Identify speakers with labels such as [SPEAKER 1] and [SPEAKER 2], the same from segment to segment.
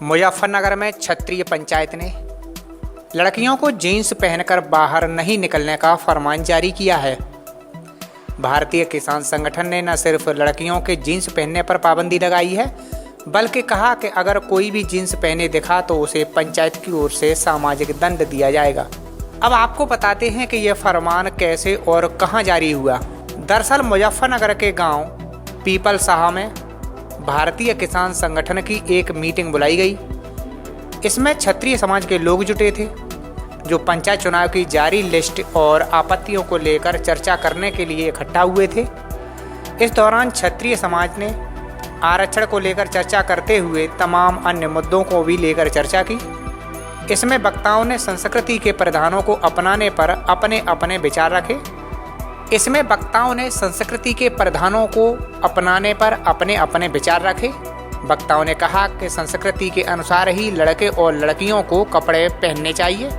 [SPEAKER 1] मुजफ्फरनगर में क्षत्रिय पंचायत ने लड़कियों को जीन्स पहनकर बाहर नहीं निकलने का फरमान जारी किया है। भारतीय किसान संगठन ने न सिर्फ लड़कियों के जीन्स पहनने पर पाबंदी लगाई है, बल्कि कहा कि अगर कोई भी जीन्स पहने दिखा तो उसे पंचायत की ओर से सामाजिक दंड दिया जाएगा। अब आपको बताते हैं कि यह फरमान कैसे और कहां जारी हुआ। दरअसल मुजफ्फरनगर के गांव पीपल शाह में भारतीय किसान संगठन की एक मीटिंग बुलाई गई। इसमें क्षत्रिय समाज के लोग जुटे थे, जो पंचायत चुनाव की जारी लिस्ट और आपत्तियों को लेकर चर्चा करने के लिए इकट्ठा हुए थे। इस दौरान क्षत्रिय समाज ने आरक्षण को लेकर चर्चा करते हुए तमाम अन्य मुद्दों को भी लेकर चर्चा की। इसमें वक्ताओं ने संस्कृति के परिधानों को अपनाने पर अपने अपने विचार रखे। वक्ताओं ने कहा कि संस्कृति के अनुसार ही लड़के और लड़कियों को कपड़े पहनने चाहिए।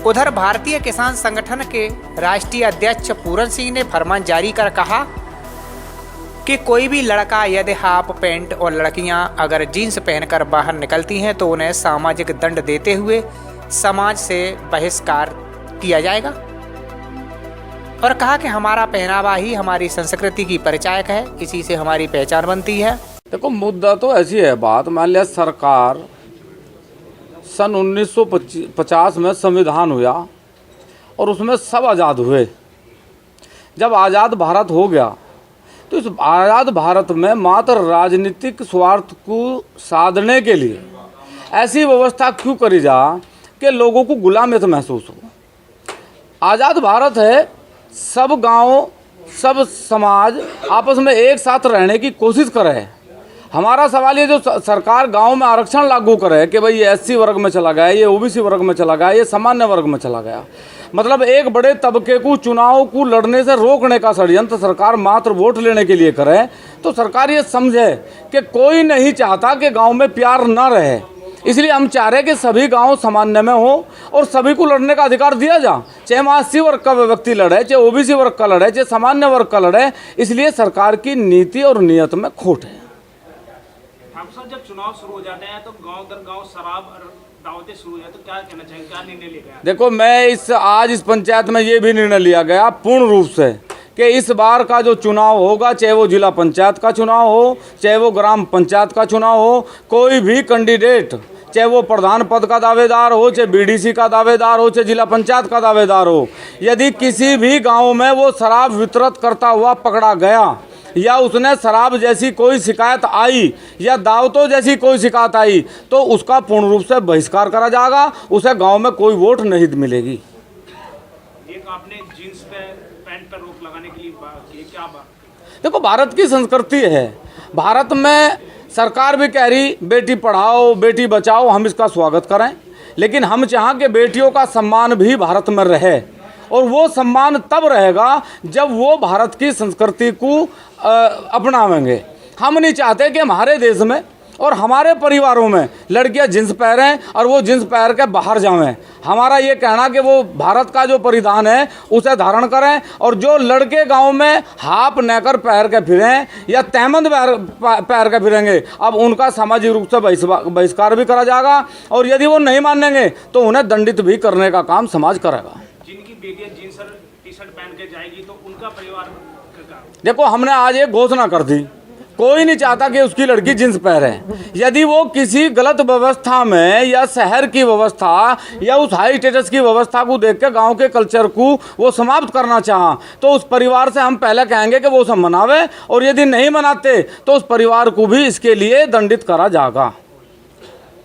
[SPEAKER 1] उधर भारतीय किसान संगठन के राष्ट्रीय अध्यक्ष पूरन सिंह ने फरमान जारी कर कहा कि कोई भी लड़का यदि हाफ पैंट और लड़कियां अगर जीन्स पहनकर बाहर निकलती हैं तो उन्हें सामाजिक दंड देते हुए समाज से बहिष्कार किया जाएगा, और कहा कि हमारा पहनावा ही हमारी संस्कृति की परिचायक है, इसी से हमारी पहचान बनती है।
[SPEAKER 2] देखो, मुद्दा तो ऐसी है बात, मान लिया सरकार सन 1950 में संविधान हुआ और उसमें सब आज़ाद हुए। जब आज़ाद भारत हो गया तो इस आज़ाद भारत में मात्र राजनीतिक स्वार्थ को साधने के लिए ऐसी व्यवस्था क्यों करी जा कि लोगों को गुलामियत महसूस हो। आज़ाद भारत है, सब गांव सब समाज आपस में एक साथ रहने की कोशिश करे। हमारा सवाल ये, जो सरकार गांव में आरक्षण लागू करे कि भाई ये एससी वर्ग में चला गया, ये ओबीसी वर्ग में चला गया, ये सामान्य वर्ग में चला गया, मतलब एक बड़े तबके को चुनाव को लड़ने से रोकने का षड्यंत्र सरकार मात्र वोट लेने के लिए करे, तो सरकार ये समझे कि कोई नहीं चाहता कि गाँव में प्यार न रहे। इसलिए हम चाह रहे हैं कि सभी गांव सामान्य में हो और सभी को लड़ने का अधिकार दिया जा, चाहे वहाँ 80 वर्ग का व्यक्ति लड़े, चाहे ओबीसी वर्ग का लड़े, चाहे सामान्य वर्ग का लड़े। इसलिए सरकार की नीति और नियत में खोट है।
[SPEAKER 3] जब चुनाव शुरू हो जाते हैं तो गांव दर गांव शराब और दावतें शुरू हो जाए, तो क्या कहना चाहिए, क्या निर्णय लिया गया?
[SPEAKER 2] देखो, मैं आज इस पंचायत में ये भी निर्णय लिया गया पूर्ण रूप से कि इस बार का जो चुनाव होगा, चाहे वो जिला पंचायत का चुनाव हो, चाहे वो ग्राम पंचायत का चुनाव हो, कोई भी कैंडिडेट, चाहे वो प्रधान पद का दावेदार हो, चाहे बीडीसी का दावेदार हो, चाहे जिला पंचायत का दावेदार हो, यदि किसी भी गांव में वो शराब वितरित करता हुआ पकड़ा गया या उसने शराब जैसी कोई शिकायत आई या दावतों जैसी कोई शिकायत आई, तो उसका पूर्ण रूप से बहिष्कार करा जाएगा, उसे गांव में कोई वोट नहीं मिलेगी।
[SPEAKER 3] एक आपने जीन्स पे पैंट पर रोक लगाने के लिए क्या बात?
[SPEAKER 2] देखो, भारत की संस्कृति है, भारत में सरकार भी कह रही बेटी पढ़ाओ बेटी बचाओ, हम इसका स्वागत करें, लेकिन हम चाहें कि बेटियों का सम्मान भी भारत में रहे, और वो सम्मान तब रहेगा जब वो भारत की संस्कृति को अपनावेंगे। हम नहीं चाहते कि हमारे देश में और हमारे परिवारों में लड़कियां जींस पहनें और वो जींस पहन के बाहर जाएं। हमारा ये कहना कि वो भारत का जो परिधान है उसे धारण करें, और जो लड़के गांव में हाफ नेकर पहन के फिरें या तहमंद पहन के फिरेंगे, अब उनका सामाजिक रूप से बहिष्कार भी करा जाएगा, और यदि वो नहीं मानेंगे तो उन्हें दंडित भी करने का काम समाज करेगा।
[SPEAKER 3] जिनकी बेटियां जीन्स और टी शर्ट पहन के जाएगी तो उनका परिवार का?
[SPEAKER 2] देखो, हमने आज एक घोषणा कर दी, कोई नहीं चाहता कि उसकी लड़की जींस पहने। यदि वो किसी गलत व्यवस्था में या शहर की व्यवस्था या उस हाई स्टेटस की व्यवस्था को देख के गाँव के कल्चर को वो समाप्त करना चाहा, तो उस परिवार से हम पहले कहेंगे कि वो सब मनावे, और यदि नहीं मनाते तो उस परिवार को भी इसके लिए दंडित करा जाएगा।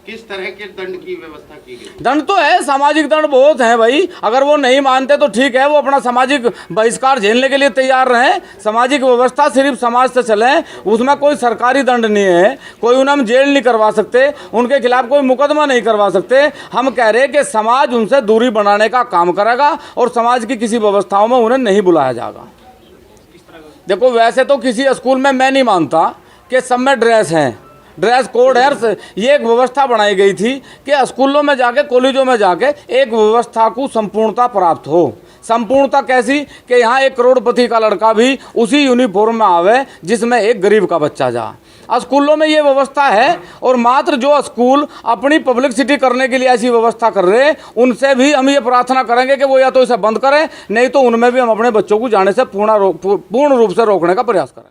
[SPEAKER 4] किस तरह के दंड की व्यवस्था की गई?
[SPEAKER 2] दंड तो है, सामाजिक दंड बहुत हैं भाई। अगर वो नहीं मानते तो ठीक है, वो अपना सामाजिक बहिष्कार झेलने के लिए तैयार रहें। सामाजिक व्यवस्था सिर्फ समाज से चले, उसमें कोई सरकारी दंड नहीं है, कोई उन्हें हम जेल नहीं करवा सकते, उनके खिलाफ कोई मुकदमा नहीं करवा सकते। हम कह रहे हैं कि समाज उनसे दूरी बनाने का काम करेगा और समाज की किसी व्यवस्थाओं में उन्हें नहीं बुलाया जाएगा। देखो, वैसे तो किसी स्कूल में मैं नहीं मानता कि सब में ड्रेस हैं, ड्रेस कोड है। ये एक व्यवस्था बनाई गई थी कि स्कूलों में जाके, कॉलेजों में जाके एक व्यवस्था को संपूर्णता प्राप्त हो। संपूर्णता कैसी कि यहाँ एक करोड़पति का लड़का भी उसी यूनिफॉर्म में आवे जिसमें एक गरीब का बच्चा जा। स्कूलों में ये व्यवस्था है, और मात्र जो स्कूल अपनी पब्लिसिटी करने के लिए ऐसी व्यवस्था कर रहे हैं उनसे भी हम ये प्रार्थना करेंगे कि वो या तो इसे बंद करें, नहीं तो उनमें भी हम अपने बच्चों को जाने से पूर्ण रूप से रोकने का प्रयास करें।